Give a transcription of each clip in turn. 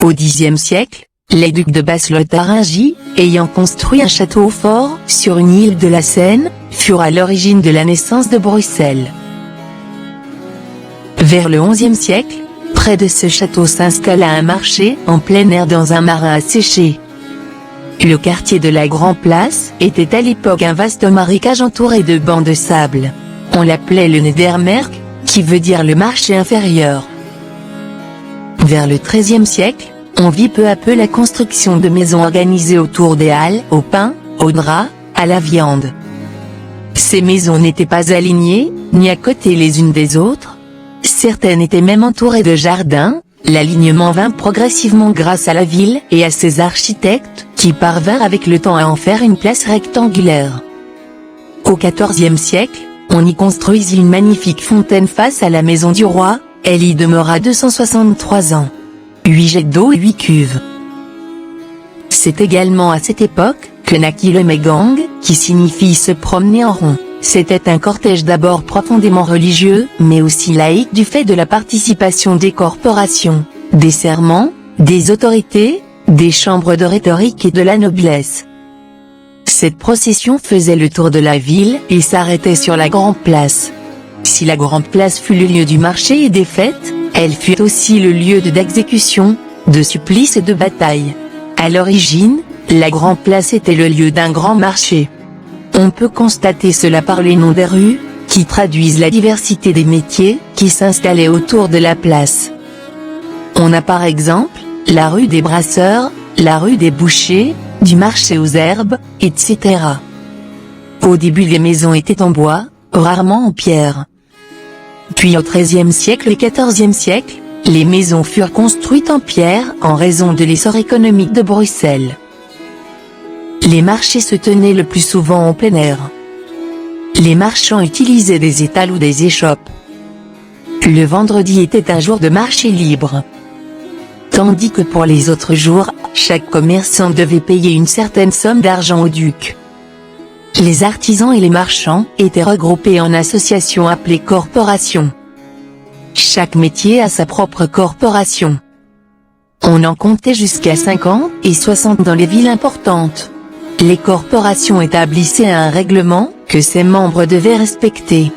Au Xe siècle, les ducs de Basse-Lotharingie, ayant construit un château fort sur une île de la Seine, furent à l'origine de la naissance de Bruxelles. Vers le XIe siècle, près de ce château s'installa un marché en plein air dans un marin asséché. Le quartier de la Grand Place était à l'époque un vaste marécage entouré de bancs de sable. On l'appelait le Nedermerk, qui veut dire le marché inférieur. Vers le XIIIe siècle, on vit peu à peu la construction de maisons organisées autour des halles, au pain, au drap, à la viande. Ces maisons n'étaient pas alignées, ni à côté les unes des autres. Certaines étaient même entourées de jardins. L'alignement vint progressivement grâce à la ville et à ses architectes, qui parvinrent avec le temps à en faire une place rectangulaire. Au XIVe siècle, on y construisit une magnifique fontaine face à la maison du roi. Elle y demeura 263 ans. 8 jets d'eau et 8 cuves. C'est également à cette époque que naquit le Megang, qui signifie se promener en rond. C'était un cortège d'abord profondément religieux, mais aussi laïque du fait de la participation des corporations, des serments, des autorités, des chambres de rhétorique et de la noblesse. Cette procession faisait le tour de la ville et s'arrêtait sur la Grande Place. Si la Grande Place fut le lieu du marché et des fêtes, elle fut aussi le lieu d'exécution, de supplices et de batailles. À l'origine, la Grande Place était le lieu d'un grand marché. On peut constater cela par les noms des rues, qui traduisent la diversité des métiers qui s'installaient autour de la place. On a par exemple, la rue des Brasseurs, la rue des Bouchers, du marché aux herbes, etc. Au début les maisons étaient en bois, rarement en pierre. Puis au XIIIe siècle et XIVe siècle, les maisons furent construites en pierre en raison de l'essor économique de Bruxelles. Les marchés se tenaient le plus souvent en plein air. Les marchands utilisaient des étals ou des échoppes. Le vendredi était un jour de marché libre. Tandis que pour les autres jours, chaque commerçant devait payer une certaine somme d'argent au duc. Les artisans et les marchands étaient regroupés en associations appelées corporations. Chaque métier a sa propre corporation. On en comptait jusqu'à 50 et 60 dans les villes importantes. Les corporations établissaient un règlement que ses membres devaient respecter.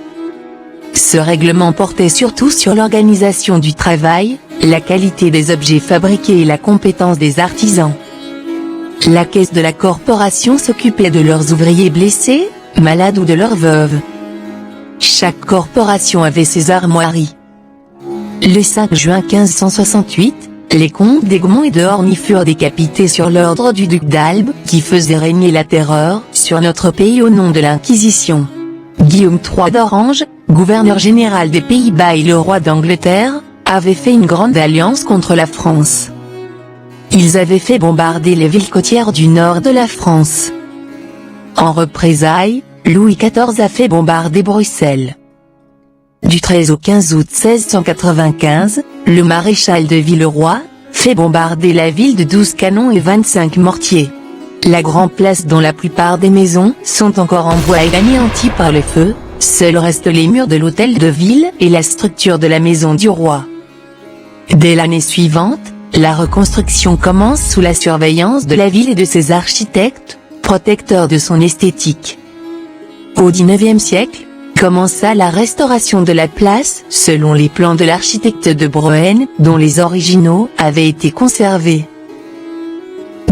Ce règlement portait surtout sur l'organisation du travail, la qualité des objets fabriqués et la compétence des artisans. La caisse de la corporation s'occupait de leurs ouvriers blessés, malades ou de leurs veuves. Chaque corporation avait ses armoiries. Le 5 juin 1568, les comtes d'Egmont et de Horny furent décapités sur l'ordre du duc d'Albe, qui faisait régner la terreur sur notre pays au nom de l'Inquisition. Guillaume III d'Orange, gouverneur général des Pays-Bas et le roi d'Angleterre, avaient fait une grande alliance contre la France. Ils avaient fait bombarder les villes côtières du nord de la France. En représailles, Louis XIV a fait bombarder Bruxelles. Du 13 au 15 août 1695, le maréchal de Villeroy fait bombarder la ville de 12 canons et 25 mortiers. La Grande Place dont la plupart des maisons sont encore en bois et anéanties par le feu, seuls restent les murs de l'hôtel de ville et la structure de la maison du roi. Dès l'année suivante, la reconstruction commence sous la surveillance de la ville et de ses architectes, protecteurs de son esthétique. Au XIXe siècle, commença la restauration de la place selon les plans de l'architecte de Broen, dont les originaux avaient été conservés.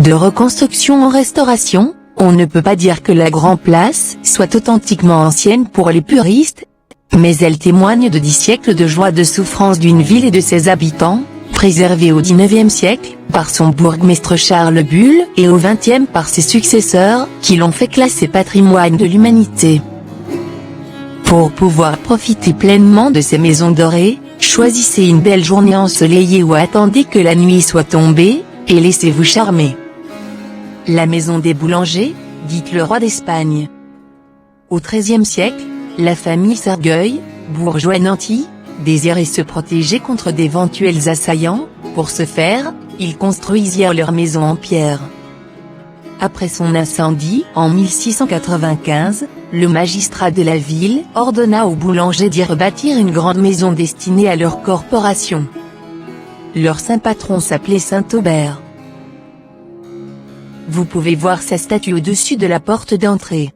De reconstruction en restauration, on ne peut pas dire que la Grande Place soit authentiquement ancienne pour les puristes, mais elle témoigne de 10 siècles de joie de souffrance d'une ville et de ses habitants, préservée au XIXe siècle par son bourgmestre Charles Bull et au XXe par ses successeurs, qui l'ont fait classer patrimoine de l'humanité. Pour pouvoir profiter pleinement de ces maisons dorées, choisissez une belle journée ensoleillée ou attendez que la nuit soit tombée, et laissez-vous charmer. La maison des boulangers, dite le roi d'Espagne. Au XIIIe siècle, la famille Sergueil, bourgeois nantis, désirait se protéger contre d'éventuels assaillants. Pour ce faire, ils construisirent leur maison en pierre. Après son incendie en 1695, le magistrat de la ville ordonna aux boulangers d'y rebâtir une grande maison destinée à leur corporation. leur saint patron s'appelait saint Aubert. Vous pouvez voir sa statue au-dessus de la porte d'entrée.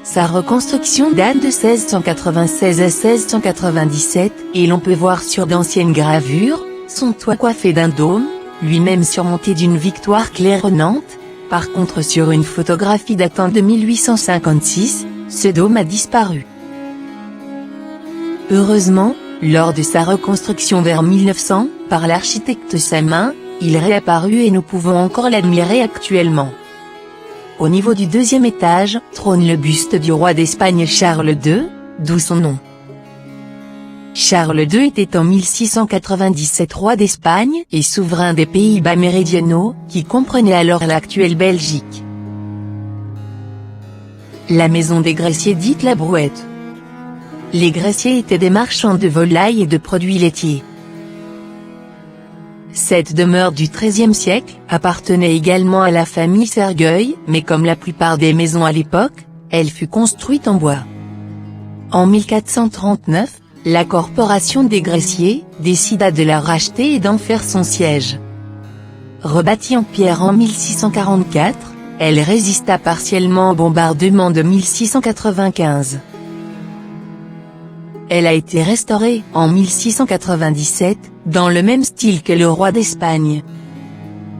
Sa reconstruction date de 1696 à 1697, et l'on peut voir sur d'anciennes gravures, son toit coiffé d'un dôme, lui-même surmonté d'une victoire claironnante. Par contre, sur une photographie datant de 1856, ce dôme a disparu. Heureusement, lors de sa reconstruction vers 1900, par l'architecte Samin, il réapparut et nous pouvons encore l'admirer actuellement. Au niveau du deuxième étage, trône le buste du roi d'Espagne Charles II, d'où son nom. Charles II était en 1697 roi d'Espagne et souverain des Pays-Bas méridionaux, qui comprenaient alors l'actuelle Belgique. La maison des graissiers dite la Brouette. Les graissiers étaient des marchands de volailles et de produits laitiers. Cette demeure du XIIIe siècle appartenait également à la famille Sergueil, mais comme la plupart des maisons à l'époque, elle fut construite en bois. En 1439, la corporation des graissiers décida de la racheter et d'en faire son siège. Rebâtie en pierre en 1644, elle résista partiellement au bombardement de 1695. Elle a été restaurée en 1697, dans le même style que le roi d'Espagne.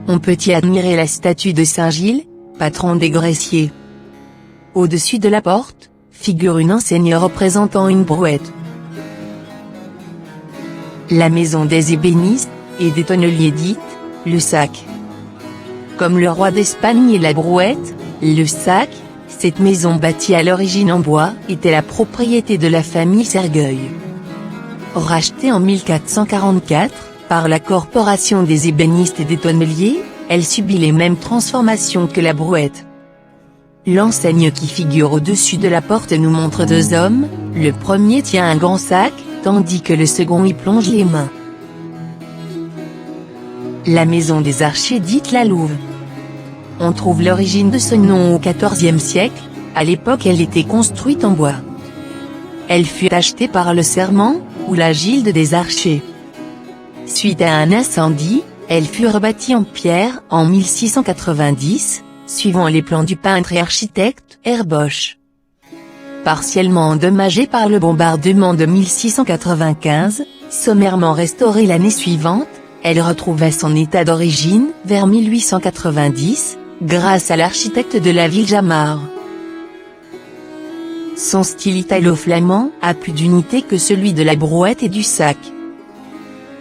On peut y admirer la statue de Saint-Gilles, patron des graissiers. Au-dessus de la porte, figure une enseigne représentant une brouette. La maison des ébénistes et des tonneliers dite le sac. Comme le roi d'Espagne et la brouette, le sac, cette maison bâtie à l'origine en bois, était la propriété de la famille Sergueil. Rachetée en 1444, par la corporation des ébénistes et des tonneliers, elle subit les mêmes transformations que la brouette. L'enseigne qui figure au-dessus de la porte nous montre deux hommes, le premier tient un grand sac, tandis que le second y plonge les mains. La maison des archers dite la Louve. On trouve l'origine de ce nom au XIVe siècle, à l'époque elle était construite en bois. Elle fut achetée par le serment, ou la gilde des archers. Suite à un incendie, elle fut rebâtie en pierre en 1690, suivant les plans du peintre et architecte Herbosch. Partiellement endommagée par le bombardement de 1695, sommairement restaurée l'année suivante, elle retrouva son état d'origine vers 1890, grâce à l'architecte de la ville Jamard. Son style italo-flamand a plus d'unité que celui de la brouette et du sac.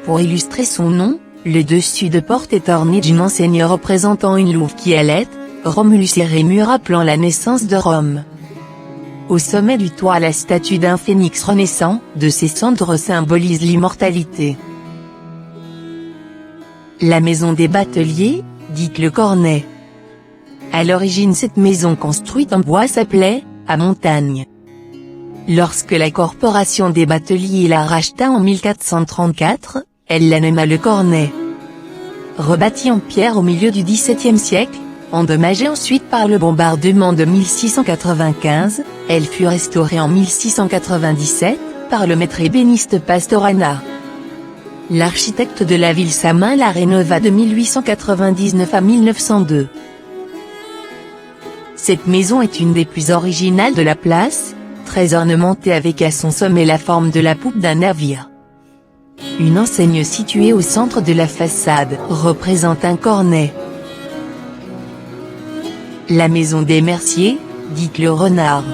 Pour illustrer son nom, le dessus de porte est orné d'une enseigne représentant une louve qui allait, Romulus et Rémus rappelant la naissance de Rome. Au sommet du toit, la statue d'un phénix renaissant, de ses cendres symbolise l'immortalité. La maison des bateliers, dite le Cornet. À l'origine, cette maison construite en bois s'appelait à Montagne. Lorsque la corporation des bateliers la racheta en 1434, elle la nomma le Cornet. Rebâtie en pierre au milieu du XVIIe siècle, endommagée ensuite par le bombardement de 1695, elle fut restaurée en 1697, par le maître ébéniste Pastorana. L'architecte de la ville Samin la rénova de 1899 à 1902. Cette maison est une des plus originales de la place, très ornementée avec à son sommet la forme de la poupe d'un navire. Une enseigne située au centre de la façade représente un cornet. La maison des Merciers, dite le Renard.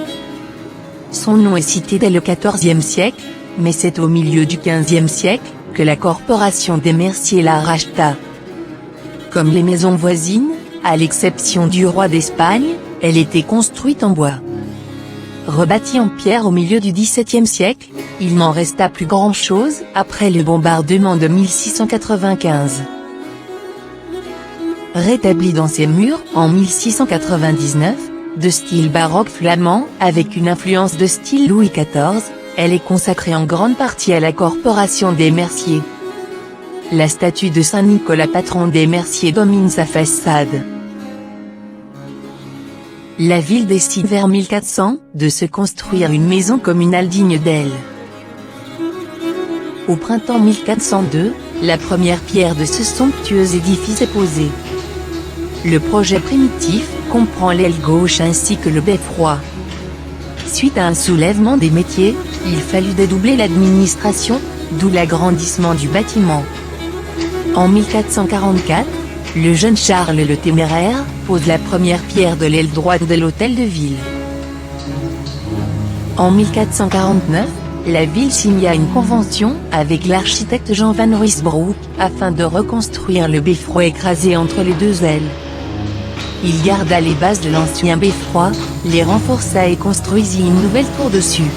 Son nom est cité dès le XIVe siècle, mais c'est au milieu du XVe siècle que la corporation des Merciers la racheta. Comme les maisons voisines, à l'exception du roi d'Espagne, elle était construite en bois. Rebâtie en pierre au milieu du XVIIe siècle, il n'en resta plus grand-chose après le bombardement de 1695. Rétablie dans ses murs en 1699, de style baroque flamand avec une influence de style Louis XIV, elle est consacrée en grande partie à la corporation des Merciers. La statue de Saint-Nicolas patron des Merciers domine sa façade. La ville décide vers 1400 de se construire une maison communale digne d'elle. Au printemps 1402, la première pierre de ce somptueux édifice est posée. Le projet primitif comprend l'aile gauche ainsi que le beffroi. Suite à un soulèvement des métiers, il fallut dédoubler l'administration, d'où l'agrandissement du bâtiment. En 1444, le jeune Charles le Téméraire pose la première pierre de l'aile droite de l'hôtel de ville. En 1449, la ville signa une convention avec l'architecte Jean van Ruysbroek afin de reconstruire le beffroi écrasé entre les deux ailes. Il garda les bases de l'ancien beffroi, les renforça et construisit une nouvelle tour dessus.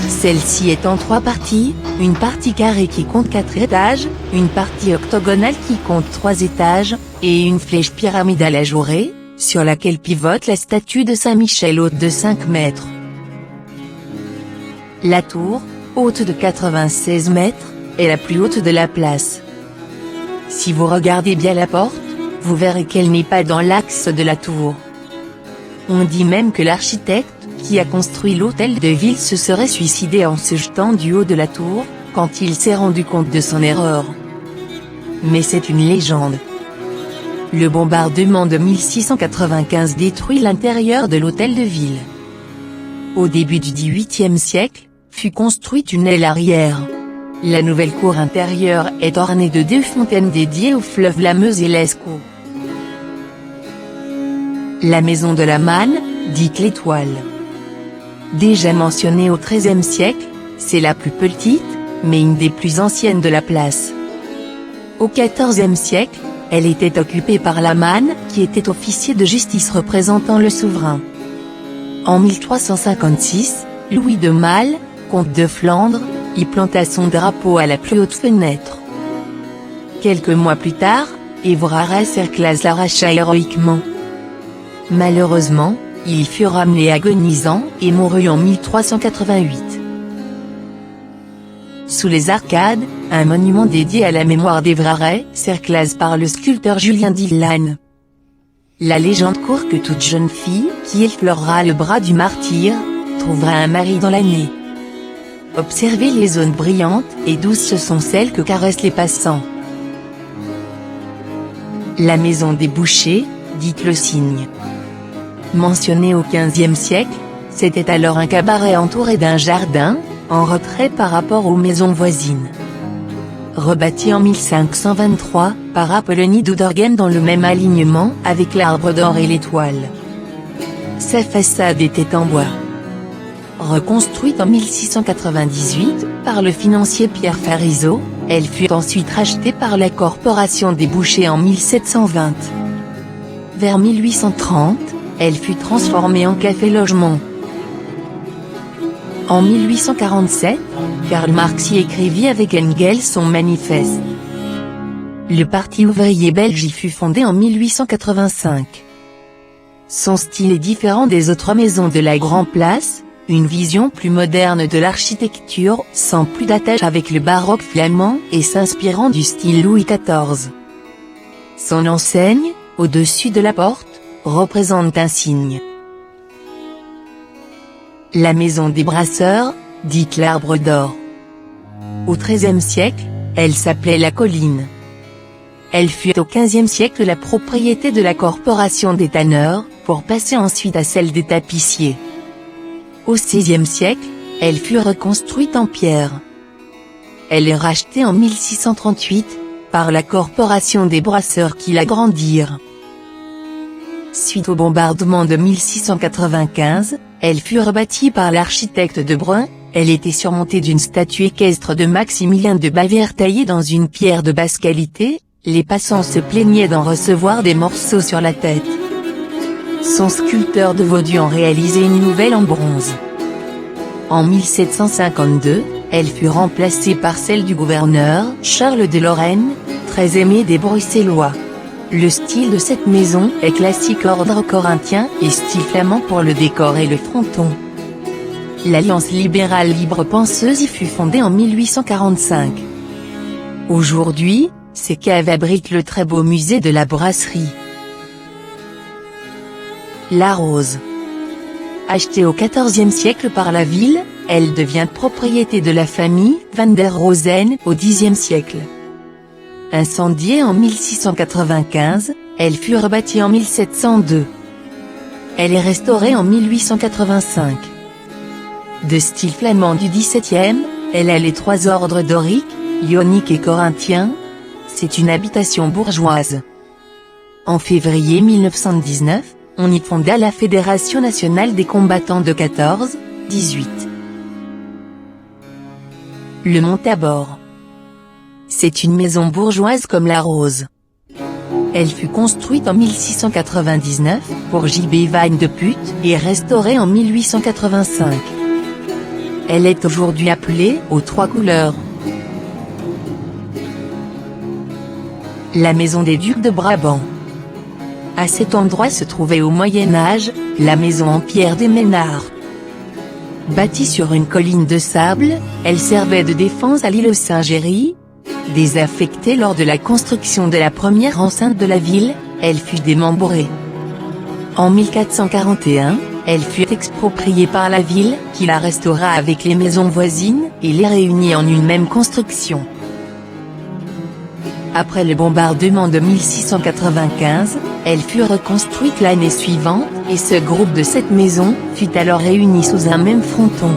Celle-ci est en 3 parties, une partie carrée qui compte 4 étages, une partie octogonale qui compte 3 étages, et une flèche pyramidale ajourée, sur laquelle pivote la statue de Saint-Michel haute de 5 mètres. La tour, haute de 96 mètres, est la plus haute de la place. Si vous regardez bien la porte, vous verrez qu'elle n'est pas dans l'axe de la tour. On dit même que l'architecte qui a construit l'hôtel de ville se serait suicidé en se jetant du haut de la tour, quand il s'est rendu compte de son erreur. Mais c'est une légende. Le bombardement de 1695 détruit l'intérieur de l'hôtel de ville. Au début du XVIIIe siècle, fut construite une aile arrière. La nouvelle cour intérieure est ornée de 2 fontaines dédiées au fleuve la Meuse et l'Escaut. La maison de la Manne, dite l'Étoile. Déjà mentionnée au XIIIe siècle, c'est la plus petite, mais une des plus anciennes de la place. Au XIVe siècle, elle était occupée par la Manne, qui était officier de justice représentant le souverain. En 1356, Louis de Malle, comte de Flandre, y planta son drapeau à la plus haute fenêtre. Quelques mois plus tard, Évrard Serclaz l'arracha héroïquement. Malheureusement, il fut ramené agonisant et mourut en 1388. Sous les arcades, un monument dédié à la mémoire d'Évrard Serclaz par le sculpteur Julien Dillane. La légende court que toute jeune fille qui effleurera le bras du martyr trouvera un mari dans l'année. Observez les zones brillantes et douces, ce sont celles que caressent les passants. La maison des bouchers, dite le Cygne. Mentionné au XVe siècle, c'était alors un cabaret entouré d'un jardin, en retrait par rapport aux maisons voisines. Rebâti en 1523, par Apollonie d'Ouderghem dans le même alignement avec l'Arbre d'Or et l'Étoile. Sa façade était en bois. Reconstruite en 1698, par le financier Pierre Fariseau, elle fut ensuite rachetée par la Corporation des Bouchers en 1720. Vers 1830, elle fut transformée en café-logement. En 1847, Karl Marx y écrivit avec Engels son manifeste. Le Parti ouvrier belge y fut fondé en 1885. Son style est différent des autres maisons de la Grand Place, une vision plus moderne de l'architecture, sans plus d'attache avec le baroque flamand et s'inspirant du style Louis XIV. Son enseigne, au-dessus de la porte, représente un cygne. La maison des Brasseurs, dite l'Arbre d'Or. Au XIIIe siècle, elle s'appelait la Colline. Elle fut au XVe siècle la propriété de la Corporation des tanneurs, pour passer ensuite à celle des tapissiers. Au XVIe siècle, elle fut reconstruite en pierre. Elle est rachetée en 1638, par la Corporation des Brasseurs qui l'agrandirent. Suite au bombardement de 1695, elle fut rebâtie par l'architecte de Brun. Elle était surmontée d'une statue équestre de Maximilien de Bavière taillée dans une pierre de basse qualité. Les passants se plaignaient d'en recevoir des morceaux sur la tête. Son sculpteur de Vaudu en réalisait une nouvelle en bronze. En 1752, elle fut remplacée par celle du gouverneur Charles de Lorraine, très aimé des Bruxellois. Le style de cette maison est classique ordre corinthien et style flamand pour le décor et le fronton. L'Alliance libérale libre penseuse y fut fondée en 1845. Aujourd'hui, ces caves abritent le très beau musée de la brasserie. La Rose. Achetée au XIVe siècle par la ville, elle devient propriété de la famille Van der Rosen au Xe siècle. Incendiée en 1695, elle fut rebâtie en 1702. Elle est restaurée en 1885. De style flamand du XVIIe, elle a les 3 ordres dorique, ionique et corinthien. C'est une habitation bourgeoise. En février 1919, on y fonda la Fédération nationale des combattants de 14-18. Le Mont-Tabor. C'est une maison bourgeoise comme la Rose. Elle fut construite en 1699 pour J.B. Vine de Putte et restaurée en 1885. Elle est aujourd'hui appelée aux 3 couleurs. La maison des ducs de Brabant. À cet endroit se trouvait au Moyen-Âge, la maison en pierre des Ménards. Bâtie sur une colline de sable, elle servait de défense à l'île Saint-Géry. Désaffectée lors de la construction de la première enceinte de la ville, elle fut démembrée. En 1441, elle fut expropriée par la ville, qui la restaura avec les maisons voisines, et les réunit en une même construction. Après le bombardement de 1695, elle fut reconstruite l'année suivante, et ce groupe de 7 maisons fut alors réuni sous un même fronton.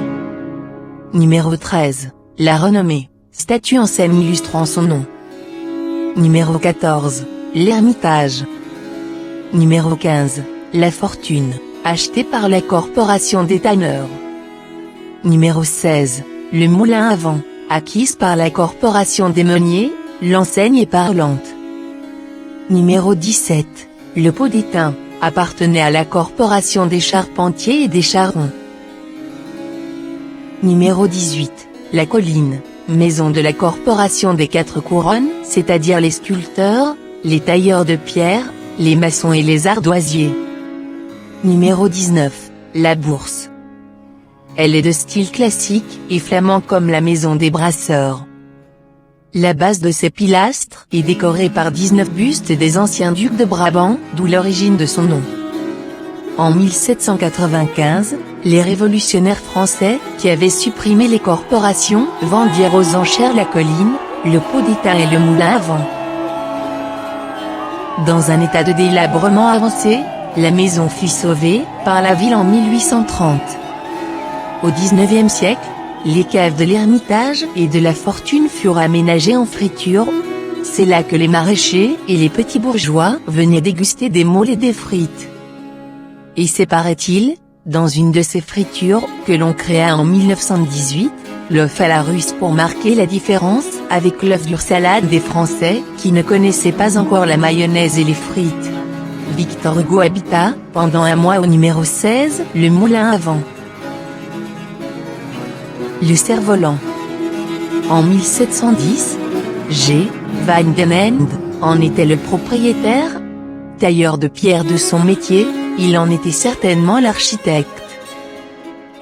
Numéro 13. La renommée. Statue en scène illustrant son nom. Numéro 14. L'Ermitage. Numéro 15. La Fortune, achetée par la Corporation des Tanneurs. Numéro 16. Le Moulin à Vent, acquise par la Corporation des Meuniers. L'enseigne est parlante. Numéro 17. Le Pot d'Étain, appartenait à la Corporation des Charpentiers et des Charrons. Numéro 18. La Colline, maison de la Corporation des 4 couronnes, c'est-à-dire les sculpteurs, les tailleurs de pierre, les maçons et les ardoisiers. Numéro 19. La Bourse. Elle est de style classique et flamand comme la maison des Brasseurs. La base de ces pilastres est décorée par 19 bustes des anciens ducs de Brabant, d'où l'origine de son nom. En 1795, les révolutionnaires français, qui avaient supprimé les corporations, vendirent aux enchères la colline, le Pot d'Étain et le Moulin à Vent. Dans un état de délabrement avancé, la maison fut sauvée par la ville en 1830. Au XIXe siècle, les caves de l'Ermitage et de la Fortune furent aménagées en friture. C'est là que les maraîchers et les petits bourgeois venaient déguster des moules et des frites. Et c'est, paraît-il, dans une de ces fritures, que l'on créa en 1918, l'œuf à la russe pour marquer la différence avec l'œuf dur salade des Français, qui ne connaissaient pas encore la mayonnaise et les frites. Victor Hugo habita, pendant un mois au numéro 16, le Moulin à Vent. Le Cerf-Volant. En 1710, G. Van den Ende en était le propriétaire. Tailleur de pierre de son métier, il en était certainement l'architecte.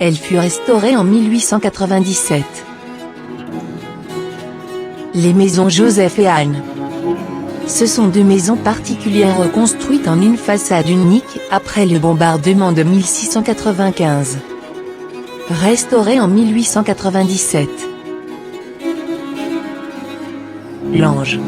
Elle fut restaurée en 1897. Les maisons Joseph et Anne. Ce sont 2 maisons particulières reconstruites en une façade unique, après le bombardement de 1695. Restaurée en 1897. L'Ange.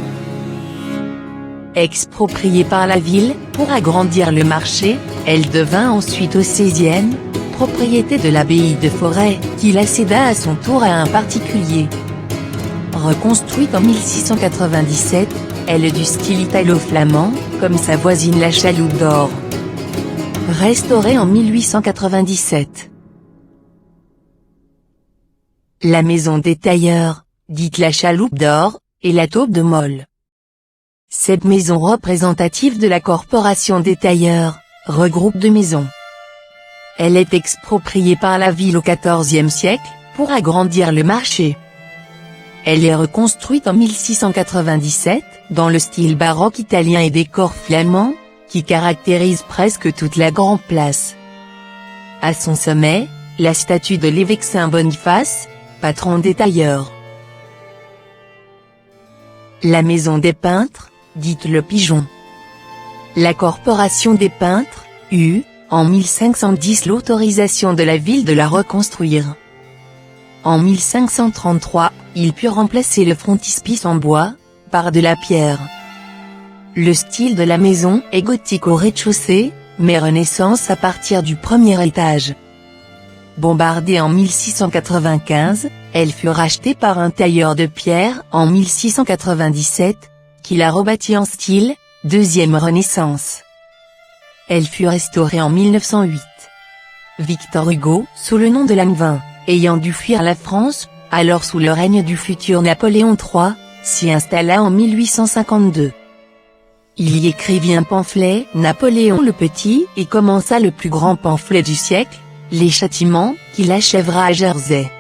Expropriée par la ville, pour agrandir le marché, elle devint ensuite au XVIe, propriété de l'abbaye de Forêt, qui la céda à son tour à un particulier. Reconstruite en 1697, elle est du style italo-flamand, comme sa voisine la Chaloupe d'Or. Restaurée en 1897. La maison des tailleurs, dite la Chaloupe d'Or, et la taupe de Molle. Cette maison représentative de la Corporation des tailleurs, regroupe 2 maisons. Elle est expropriée par la ville au XIVe siècle, pour agrandir le marché. Elle est reconstruite en 1697, dans le style baroque italien et décor flamand, qui caractérise presque toute la grande place. À son sommet, la statue de l'évêque Saint Boniface, patron des tailleurs. La maison des peintres, dite le Pigeon. La Corporation des peintres, eut, en 1510 l'autorisation de la ville de la reconstruire. En 1533, il put remplacer le frontispice en bois, par de la pierre. Le style de la maison est gothique au rez-de-chaussée, mais Renaissance à partir du premier étage. Bombardée en 1695, elle fut rachetée par un tailleur de pierre en 1697, qui la rebâtit en style deuxième Renaissance. Elle fut restaurée en 1908. Victor Hugo, sous le nom de Langevin, ayant dû fuir la France, alors sous le règne du futur Napoléon III, s'y installa en 1852. Il y écrivit un pamphlet, Napoléon le Petit, et commença le plus grand pamphlet du siècle, Les Châtiments, qu'il achèvera à Jersey.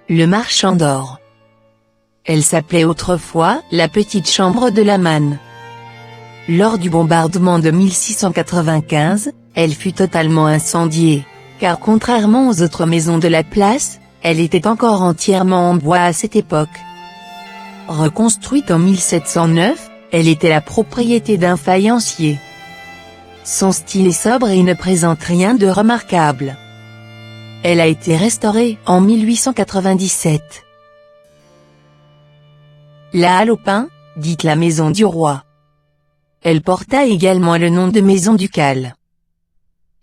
Le marchand d'or. Elle s'appelait autrefois la petite chambre de la manne. Lors du bombardement de 1695, elle fut totalement incendiée, car contrairement aux autres maisons de la place, elle était encore entièrement en bois à cette époque. Reconstruite en 1709, elle était la propriété d'un faïencier. Son style est sobre et ne présente rien de remarquable. Elle a été restaurée en 1897. La Halle aux Pins, dite la Maison du Roi. Elle porta également le nom de Maison ducale.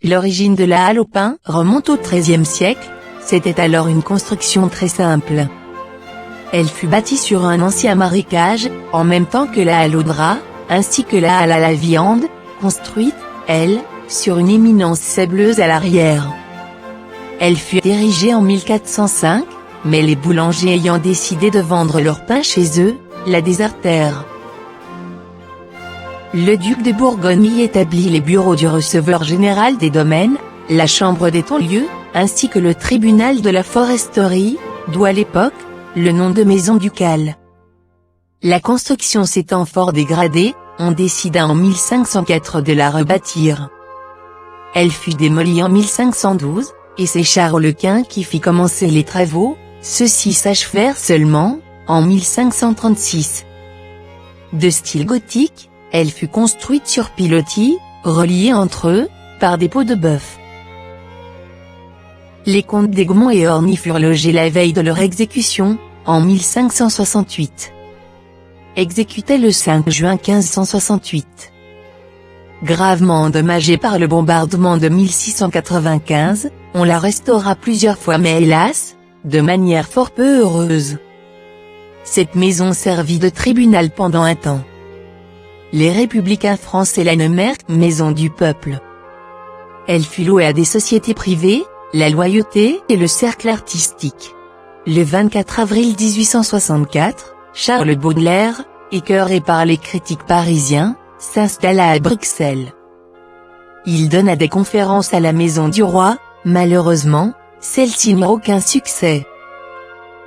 L'origine de la Halle aux Pins remonte au XIIIe siècle, c'était alors une construction très simple. Elle fut bâtie sur un ancien marécage, en même temps que la halle aux draps, ainsi que la halle à la viande, construite, elle, sur une éminence sableuse à l'arrière. Elle fut érigée en 1405, mais les boulangers ayant décidé de vendre leur pain chez eux, la désertèrent. Le duc de Bourgogne y établit les bureaux du receveur général des domaines, la chambre des ton-lieux, ainsi que le tribunal de la foresterie, d'où à l'époque, le nom de maison ducale. La construction s'étant fort dégradée, on décida en 1504 de la rebâtir. Elle fut démolie en 1512, et c'est Charles Quint qui fit commencer les travaux, ceux-ci s'achevèrent seulement, en 1536. De style gothique, elle fut construite sur pilotis, reliés entre eux, par des pots de bœuf. Les comtes d'Egmont et Orny furent logés la veille de leur exécution, en 1568. Exécutés le 5 juin 1568. Gravement endommagée par le bombardement de 1695, on la restaura plusieurs fois mais hélas, de manière fort peu heureuse. Cette maison servit de tribunal pendant un temps. Les républicains français la nommèrent « Maison du peuple ». Elle fut louée à des sociétés privées, la Loyauté et le Cercle artistique. Le 24 avril 1864, Charles Baudelaire, écœuré par les critiques parisiens, s'installa à Bruxelles. Il donna des conférences à la Maison du Roi, malheureusement, celles-ci n'eurent aucun succès.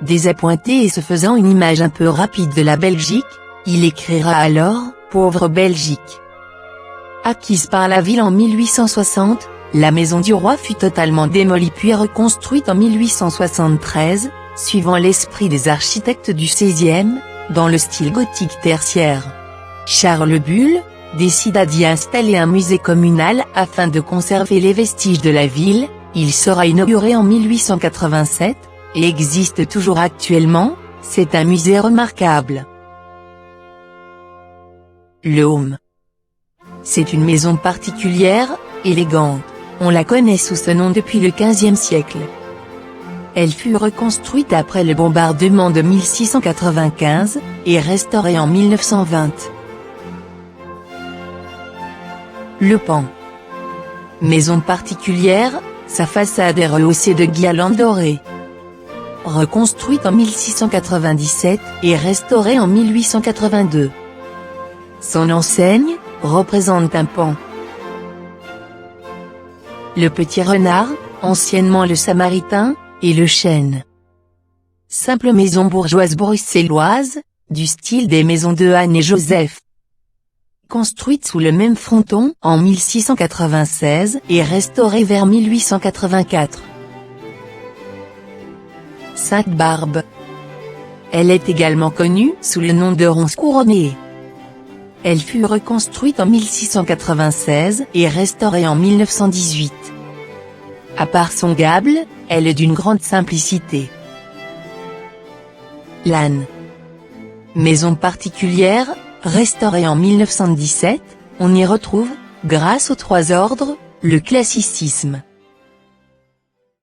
Désappointé et se faisant une image un peu rapide de la Belgique, il écrira alors « Pauvre Belgique ». Acquise par la ville en 1860, la Maison du Roi fut totalement démolie puis reconstruite en 1873, suivant l'esprit des architectes du XVIe, dans le style gothique tertiaire. Charles Bull décida d'y installer un musée communal afin de conserver les vestiges de la ville. Il sera inauguré en 1887, et existe toujours actuellement, c'est un musée remarquable. Le Home. C'est une maison particulière, élégante, on la connaît sous ce nom depuis le XVe siècle. Elle fut reconstruite après le bombardement de 1695, et restaurée en 1920. Le Pan. Maison particulière, sa façade est rehaussée de guirlandes dorées. Reconstruite en 1697, et restaurée en 1882. Son enseigne, représente un pan. Le petit renard, anciennement le samaritain, et le chêne. Simple maison bourgeoise bruxelloise, du style des maisons de Anne et Joseph. Construite sous le même fronton en 1696 et restaurée vers 1884. Sainte-Barbe. Elle est également connue sous le nom de Ronce couronnée. Elle fut reconstruite en 1696 et restaurée en 1918. À part son gable, elle est d'une grande simplicité. l'âne. Maison particulière, restaurée en 1917, on y retrouve, grâce aux trois ordres, le classicisme.